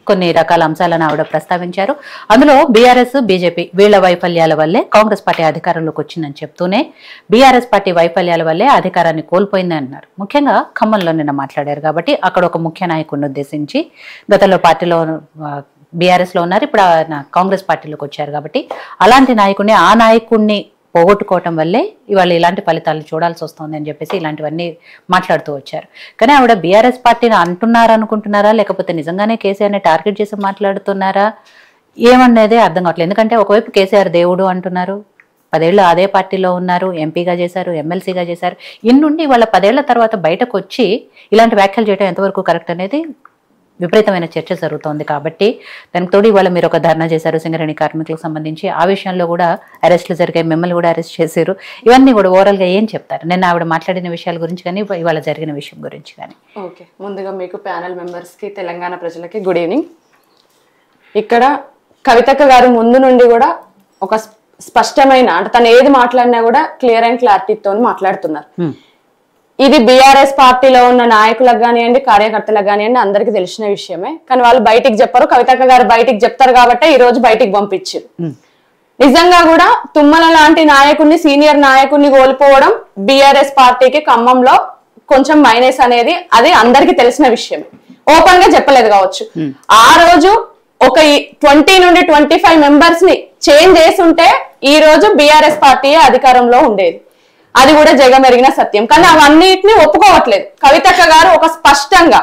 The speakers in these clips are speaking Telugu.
కొన్ని రకాల అంశాలను ఆవిడ ప్రస్తావించారు. అందులో బీఆర్ఎస్ బీజేపీ వీళ్ల వైఫల్యాల వల్లే కాంగ్రెస్ పార్టీ అధికారంలోకి వచ్చిందని చెప్తూనే బీఆర్ఎస్ పార్టీ వైఫల్యాల వల్లే అధికారాన్ని కోల్పోయిందని అన్నారు. ముఖ్యంగా ఖమ్మంలో నిన్న మాట్లాడారు కాబట్టి అక్కడ ఒక ముఖ్య నాయకుడిని ఉద్దేశించి గతంలో పార్టీలో బీఆర్ఎస్ లో ఉన్నారు, ఇప్పుడు కాంగ్రెస్ పార్టీలోకి వచ్చారు కాబట్టి అలాంటి నాయకుడిని ఆ నాయకుడిని పోగొట్టుకోవటం వల్లే ఇవాళ ఇలాంటి ఫలితాలు చూడాల్సి వస్తుంది అని చెప్పేసి ఇలాంటివన్నీ మాట్లాడుతూ వచ్చారు. కానీ ఆవిడ బీఆర్ఎస్ పార్టీని అంటున్నారా అనుకుంటున్నారా, లేకపోతే నిజంగానే కేసీఆర్ని టార్గెట్ చేసి మాట్లాడుతున్నారా ఏమన్నదే అర్థం కావట్లేదు. ఎందుకంటే ఒకవైపు కేసీఆర్ దేవుడు అంటున్నారు, 10 ఏళ్ళు అదే పార్టీలో ఉన్నారు, ఎంపీగా చేశారు, ఎమ్మెల్సీగా చేశారు. ఇన్నుండి వాళ్ళ 10 ఏళ్ల తర్వాత బయటకు వచ్చి ఇలాంటి వ్యాఖ్యలు చేయడం ఎంతవరకు కరెక్ట్ అనేది విపరీతమైన చర్చ జరుగుతోంది. కాబట్టి దానికి తోడు ఇవాళ మీరు ఒక ధర్నా చేశారు సింగరేణి కార్మికులకు సంబంధించి, ఆ విషయంలో కూడా అరెస్టులు జరిగాయి, మిమ్మల్ని కూడా అరెస్ట్ చేశారు. ఇవన్నీ కూడా ఓవరాల్ గా ఏం చెప్తారు నిన్న ఆవిడ మాట్లాడిన విషయాల గురించి కానీ ఇవాళ జరిగిన విషయం గురించి కానీ? ఓకే, ముందుగా మీకు ప్యానెల్ మెంబర్స్ కి తెలంగాణ ప్రజలకి గుడ్ ఈవినింగ్. ఇక్కడ కవితక్క గారు ముందు నుండి కూడా ఒక స్పష్టమైన అంటే తను ఏది మాట్లాడినా కూడా క్లియర్ అండ్ క్లారిటీతో మాట్లాడుతున్నారు. ఇది బీఆర్ఎస్ పార్టీలో ఉన్న నాయకులకు కానివ్వండి, కార్యకర్తలకు కానివ్వండి అందరికి తెలిసిన విషయమే. కానీ వాళ్ళు బయటికి చెప్పారు, కవితక్క గారు బయటికి చెప్తారు కాబట్టి ఈ రోజు బయటికి పంపించారు. నిజంగా కూడా తుమ్మల లాంటి నాయకుడిని, సీనియర్ నాయకుడిని కోల్పోవడం బీఆర్ఎస్ పార్టీకి ఖమ్మంలో కొంచెం మైనస్ అనేది అది అందరికి తెలిసిన విషయమే. ఓపెన్ గా చెప్పలేదు కావచ్చు. ఆ రోజు ఒక 20 నుండి 25 మెంబర్స్ ని చేంజ్ చేసి ఉంటే ఈ రోజు బీఆర్ఎస్ పార్టీ అధికారంలో ఉండేది. అది కూడా జగమెరిగిన సత్యం. కానీ అవన్నిటిని ఒప్పుకోవట్లేదు కవితక్క గారు. ఒక స్పష్టంగా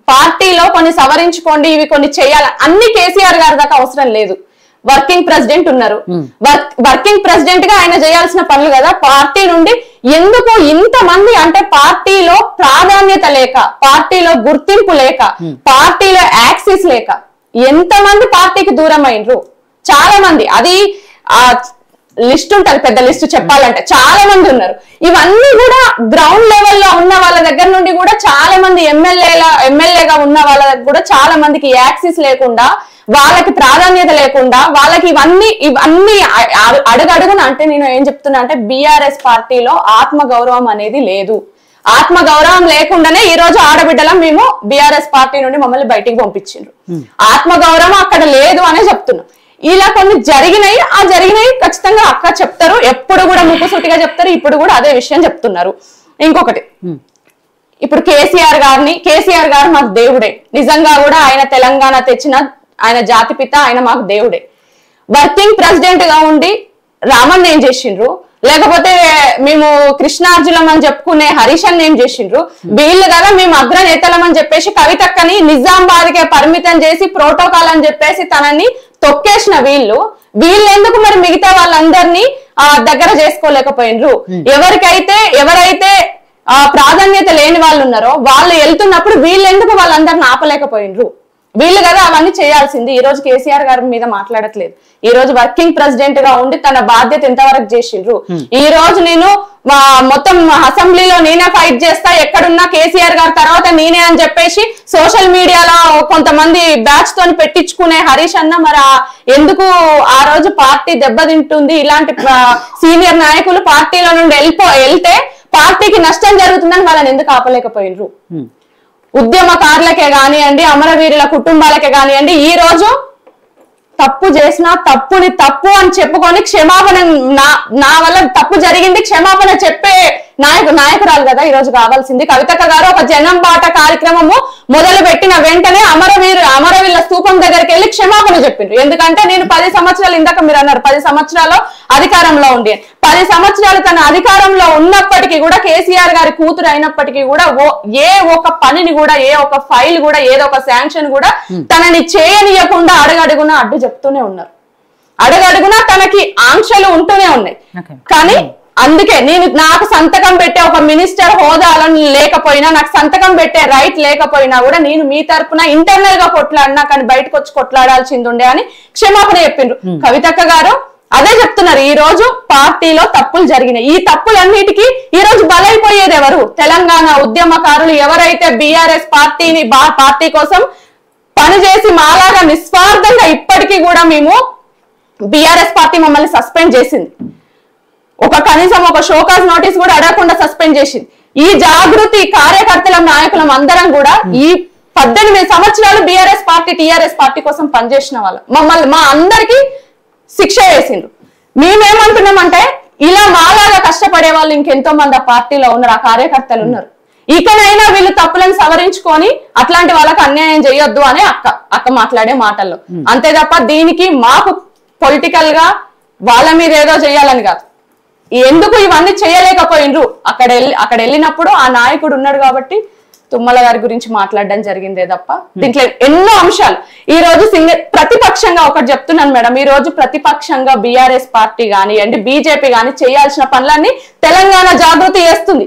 పార్టీలో కొన్ని సవరించుకోండి, ఇవి కొన్ని చేయాలి, అన్ని కేసీఆర్ గారి దాకా అవసరం లేదు. వర్కింగ్ ప్రెసిడెంట్ ఉన్నారు, వర్కింగ్ ప్రెసిడెంట్ గా ఆయన చేయాల్సిన పనులు కదా. పార్టీ నుండి ఎందుకు ఇంతమంది అంటే పార్టీలో ప్రాధాన్యత లేక, పార్టీలో గుర్తింపు లేక, పార్టీలో యాక్సిస్ లేక ఎంతమంది పార్టీకి దూరం అయినరు చాలా మంది. అది ఆ లిస్ట్ ఉంటది, పెద్ద లిస్ట్ చెప్పాలంటే చాలా మంది ఉన్నారు. ఇవన్నీ కూడా గ్రౌండ్ లెవెల్లో ఉన్న వాళ్ళ దగ్గర నుండి కూడా చాలా మంది ఎమ్మెల్యేగా ఉన్న వాళ్ళ దగ్గర కూడా చాలా మందికి యాక్సిస్ లేకుండా, వాళ్ళకి ప్రాధాన్యత లేకుండా, వాళ్ళకి ఇవన్నీ అడుగడుగున అంటే నేను ఏం చెప్తున్నా అంటే బీఆర్ఎస్ పార్టీలో ఆత్మగౌరవం అనేది లేదు. ఆత్మగౌరవం లేకుండానే ఈ రోజు ఆడబిడ్డలం మేము బీఆర్ఎస్ పార్టీ నుండి మమ్మల్ని బయటికి పంపించిండ్రు. ఆత్మగౌరవం అక్కడ లేదు అనే చెప్తున్నాం. ఇలా కొన్ని జరిగినాయి, ఆ జరిగినాయి ఖచ్చితంగా అక్క చెప్తారు, ఎప్పుడు కూడా ముక్కుసూటిగా చెప్తారు. ఇప్పుడు కూడా అదే విషయం చెప్తున్నారు. ఇంకొకటి, ఇప్పుడు కేసీఆర్ గారు మాకు దేవుడే. నిజంగా కూడా ఆయన తెలంగాణ తెచ్చిన ఆయన జాతిపిత, ఆయన మాకు దేవుడే. వర్కింగ్ ప్రెసిడెంట్ గా ఉండి రామన్ ఏం చేసిండ్రు, లేకపోతే మేము కృష్ణార్జునం అని చెప్పుకునే హరీషన్ ఏం చేసిండ్రు, వీళ్ళు కదా మేము అగ్రనేతలం అని చెప్పేసి కవితక్కని నిజామాబాద్ కే పరిమితం చేసి ప్రోటోకాల్ అని చెప్పేసి తనని తొక్కేసిన వీళ్ళు ఎందుకు మరి మిగతా వాళ్ళందరినీ దగ్గర చేసుకోలేకపోయినరు? ఎవరైతే ప్రాధాన్యత లేని వాళ్ళు ఉన్నారో వాళ్ళు వెళ్తున్నప్పుడు వీళ్ళు ఎందుకు వాళ్ళందరిని ఆపలేకపోయినరు? వీళ్ళు కదా అవన్నీ చేయాల్సింది. ఈ రోజు కేసీఆర్ గారి మీద మాట్లాడట్లేదు. ఈ రోజు వర్కింగ్ ప్రెసిడెంట్ గా ఉండి తన బాధ్యత ఎంతవరకు చేసిండ్రు? ఈ రోజు నేను మొత్తం అసెంబ్లీలో నేనే ఫైట్ చేస్తా, ఎక్కడున్నా కేసీఆర్ గారి తర్వాత నేనే అని చెప్పేసి సోషల్ మీడియాలో కొంతమంది బ్యాచ్ తోని పెట్టించుకునే హరీష్ అన్న మరి ఎందుకు ఆ రోజు పార్టీ దెబ్బతింటుంది, ఇలాంటి సీనియర్ నాయకులు పార్టీలో నుండి వెళ్తే పార్టీకి నష్టం జరుగుతుందని వాళ్ళని ఎందుకు ఆపలేకపోయినరు? ఉద్యమకారులకే కానివ్వండి, అమరవీరుల కుటుంబాలకే కానివ్వండి, ఈ రోజు తప్పు చేసిన తప్పుని తప్పు అని చెప్పుకొని క్షమాపణ, నా వల్ల తప్పు జరిగింది క్షమాపణ చెప్పే నాయకురాలు కదా ఈ రోజు కావాల్సింది. కవితక్క గారు ఒక జనం బాట కార్యక్రమము మొదలు పెట్టిన వెంటనే అమరవీరుల స్తూపం దగ్గరికి వెళ్ళి క్షమాపణ చెప్పిండ్రు. ఎందుకంటే నేను 10 సంవత్సరాలు, ఇందాక మీరు అన్నారు 10 సంవత్సరాలు అధికారంలో ఉండి, 10 సంవత్సరాలు తన అధికారంలో ఉన్నప్పటికీ కూడా, కేసీఆర్ గారి కూతురు అయినప్పటికీ కూడా ఏ ఒక పనిని కూడా, ఏ ఒక ఫైల్ కూడా, ఏదో ఒక శాంక్షన్ కూడా తనని చేయనీయకుండా అడుగడుగున అడ్డు చెప్తూనే ఉన్నారు. అడుగడుగున తనకి ఆంక్షలు ఉంటూనే ఉన్నాయి. కానీ అందుకే నాకు సంతకం పెట్టే ఒక మినిస్టర్ హోదాలను లేకపోయినా, నాకు సంతకం పెట్టే రైట్ లేకపోయినా కూడా నేను మీ తరపున ఇంటర్నల్ గా కొట్లాడినా కానీ బయటకు వచ్చి కొట్లాడాల్సింది ఉండే అని క్షమాపణ చెప్పిండ్రు. కవితక్క గారు అదే చెప్తున్నారు. ఈ రోజు పార్టీలో తప్పులు జరిగినాయి. ఈ తప్పులన్నిటికీ ఈ రోజు బలైపోయేది ఎవరు? తెలంగాణ ఉద్యమకారులు ఎవరైతే బీఆర్ఎస్ పార్టీ కోసం పనిచేసి మాలాగా నిస్వార్థంగా ఇప్పటికీ కూడా మేము బీఆర్ఎస్ పార్టీ మమ్మల్ని సస్పెండ్ చేసింది. కనీసం ఒక షోకాజ్ నోటీస్ కూడా అడగకుండా సస్పెండ్ చేసింది. ఈ జాగృతి కార్యకర్తల నాయకులం అందరం కూడా ఈ 18 సంవత్సరాలు బీఆర్ఎస్ పార్టీ టీఆర్ఎస్ పార్టీ కోసం పనిచేసిన వాళ్ళు మమ్మల్ని మా అందరికి శిక్ష వేసిండ్రు. మేమేమంటున్నామంటే ఇలా మాలాగా కష్టపడే వాళ్ళు ఇంకెంతో మంది ఆ పార్టీలో ఉన్నారు, ఆ కార్యకర్తలు ఉన్నారు. ఇకనైనా వీళ్ళు తప్పులను సవరించుకొని అట్లాంటి వాళ్ళకి అన్యాయం చేయొద్దు అని అక్క మాట్లాడే మాటల్లో. అంతే తప్ప దీనికి మాకు పొలిటికల్ గా వాళ్ళ మీద ఏదో చేయాలని కాదు. ఎందుకు ఇవన్నీ చేయలేకపోయిండ్రు, అక్కడ వెళ్ళినప్పుడు ఆ నాయకుడు ఉన్నాడు కాబట్టి తుమ్మల గారి గురించి మాట్లాడడం జరిగిందే తప్ప దీంట్లో ఎన్నో అంశాలు. ఈ రోజు ప్రతిపక్షంగా ఒకటి చెప్తున్నాను మేడం, ఈ రోజు ప్రతిపక్షంగా బీఆర్ఎస్ పార్టీ కానివ్వండి బీజేపీ కానీ చేయాల్సిన పనులన్నీ తెలంగాణ జాగృతి చేస్తుంది.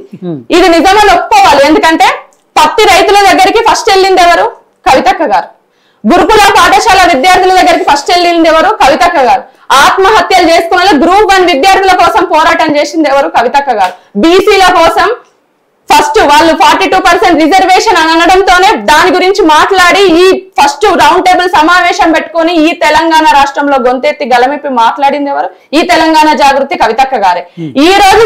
ఇది నిజమని ఒప్పుకోవాలి. ఎందుకంటే పత్తి రైతుల దగ్గరికి ఫస్ట్ వెళ్ళింది ఎవరు? కవితక్క గారు. గురుకుల పాఠశాల విద్యార్థుల దగ్గరికి ఫస్ట్ వెళ్ళింది ఎవరు? కవితక్క గారు. ఆత్మహత్యలు చేసుకున్న గ్రూప్ 1 విద్యార్థుల కోసం పోరాటం చేసింది ఎవరు? కవితక్క గారు. బీసీల కోసం ఫస్ట్ వాళ్ళు 42% రిజర్వేషన్ అని అనడంతోనే దాని గురించి మాట్లాడి ఈ ఫస్ట్ రౌండ్ టేబుల్ సమావేశం పెట్టుకొని ఈ తెలంగాణ రాష్ట్రంలో గొంతెత్తి గలమెప్పి మాట్లాడింది ఎవరు? ఈ తెలంగాణ జాగృతి కవితక్క గారే. ఈ రోజు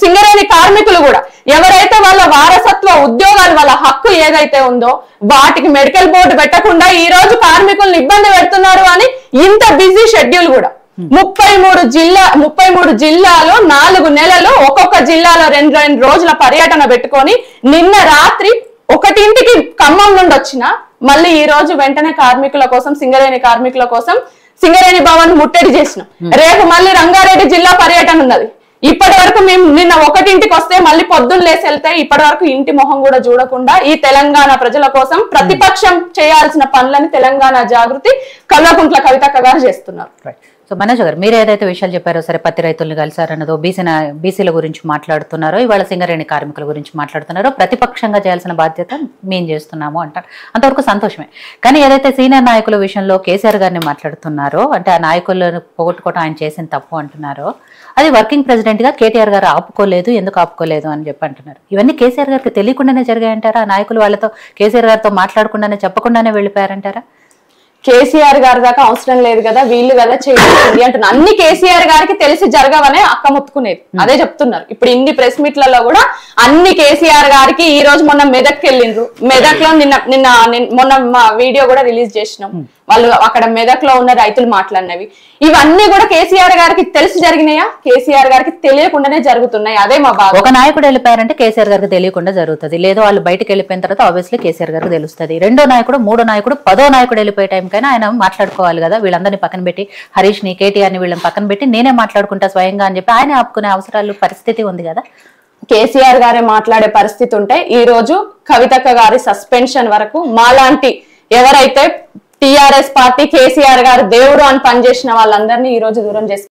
సింగరేణి కార్మికులు కూడా ఎవరైతే వాళ్ళ వారసత్వ ఉద్యోగాలు వాళ్ళ హక్కు ఏదైతే ఉందో వాటికి మెడికల్ బోర్డు పెట్టకుండా ఈ రోజు కార్మికులను ఇబ్బంది పెడుతున్నారు అని ఇంత బిజీ షెడ్యూల్ కూడా 33 జిల్లాలో 4 నెలలు ఒక్కొక్క జిల్లాలో 2 రోజుల పర్యటన పెట్టుకొని నిన్న రాత్రి 1ంటికి ఖమ్మం నుండి వచ్చిన మళ్ళీ ఈ రోజు వెంటనే కార్మికుల కోసం సింగరేణి కార్మికుల కోసం సింగరేణి భవన్ ముట్టడి చేసినాం. రేపు మళ్ళీ రంగారెడ్డి జిల్లా పర్యటన ఉన్నది. ఇప్పటి వరకు మేము నిన్న 1ంటికి వస్తే మళ్ళీ పొద్దున్న లేసి వెళ్తే ఇప్పటి వరకు ఇంటి మొహం కూడా చూడకుండా ఈ తెలంగాణ ప్రజల కోసం ప్రతిపక్షం చేయాల్సిన పనులని తెలంగాణ జాగృతి కల్వకుంట్ల కవితక్క గారు చేస్తున్నారు. సో మనోజ్ గారు మీరు ఏదైతే విషయాలు చెప్పారో, సరే పత్తి రైతులను కలిసారన్నదో, బీసీల గురించి మాట్లాడుతున్నారో, ఇవాళ సింగరేణి కార్మికుల గురించి మాట్లాడుతున్నారో, ప్రతిపక్షంగా చేయాల్సిన బాధ్యత మేము చేస్తున్నాము అంటారు. అంతవరకు సంతోషమే. కానీ ఏదైతే సీనియర్ నాయకుల విషయంలో కేసీఆర్ గారిని మాట్లాడుతున్నారో, అంటే ఆ నాయకులను పోగొట్టుకోవడం ఆయన చేసిన తప్పు అంటున్నారో, అది వర్కింగ్ ప్రెసిడెంట్ గా కేటీఆర్ గారు ఆపుకోలేదు, ఎందుకు ఆపుకోలేదు అని చెప్పి అంటున్నారు. ఇవన్నీ కేసీఆర్ గారికి తెలియకుండానే జరిగాయంటారా? ఆ నాయకులు వాళ్ళతో కేసీఆర్ గారితో మాట్లాడకుండానే చెప్పకుండానే వెళ్ళిపోయారంటారా? కేసీఆర్ గారి దాకా అవసరం లేదు కదా, వీళ్ళు కదా చేయాల్సింది అంటున్నారు. అన్ని కేసీఆర్ గారికి తెలిసి జరగవనే అక్క మొత్తుకునేది. అదే చెప్తున్నారు. ఇప్పుడు ఇన్ని ప్రెస్ మీట్లలో కూడా అన్ని కేసీఆర్ గారికి ఈ రోజు మొన్న మెదక్కి వెళ్ళిండ్రు. మెదక్ లో మొన్న మా వీడియో కూడా రిలీజ్ చేసినాం. వాళ్ళు అక్కడ మెదక్ లో ఉన్న రైతులు మాట్లాడినవి ఇవన్నీ కూడా కేసీఆర్ గారికి తెలిసి జరిగినాయా? కేసీఆర్ గారికి తెలియకుండానే జరుగుతున్నాయి. అదే మా బాధ. ఒక నాయకుడు వెళ్ళిపోయారంటే కేసీఆర్ గారికి తెలియకుండా జరుగుతుంది, లేదు వాళ్ళు బయటకు వెళ్ళిపోయిన తర్వాత ఆబ్వియస్లీ కేసీఆర్ గారికి తెలుస్తుంది. రెండో నాయకుడు, మూడో నాయకుడు, 10వ నాయకుడు వెళ్ళిపోయే టైంకైనా ఆయన మాట్లాడుకోవాలి కదా. వీళ్ళందరినీ పక్కన పెట్టి హరీష్ ని కేటీఆర్ ని వీళ్ళని పక్కన పెట్టి నేనే మాట్లాడుకుంటా స్వయంగా అని చెప్పి ఆయన ఆపుకునే అవసరాలు పరిస్థితి ఉంది కదా. కేసీఆర్ గారే మాట్లాడే పరిస్థితి ఉంటే ఈ రోజు కవితక్క గారి సస్పెన్షన్ వరకు మాలాంటి ఎవరైతే టీఆర్ఎస్ పార్టీ కేసీఆర్ గారు దేవుడు అని పనిచేసిన వాళ్ళందరినీ ఈ రోజు దూరం చేసి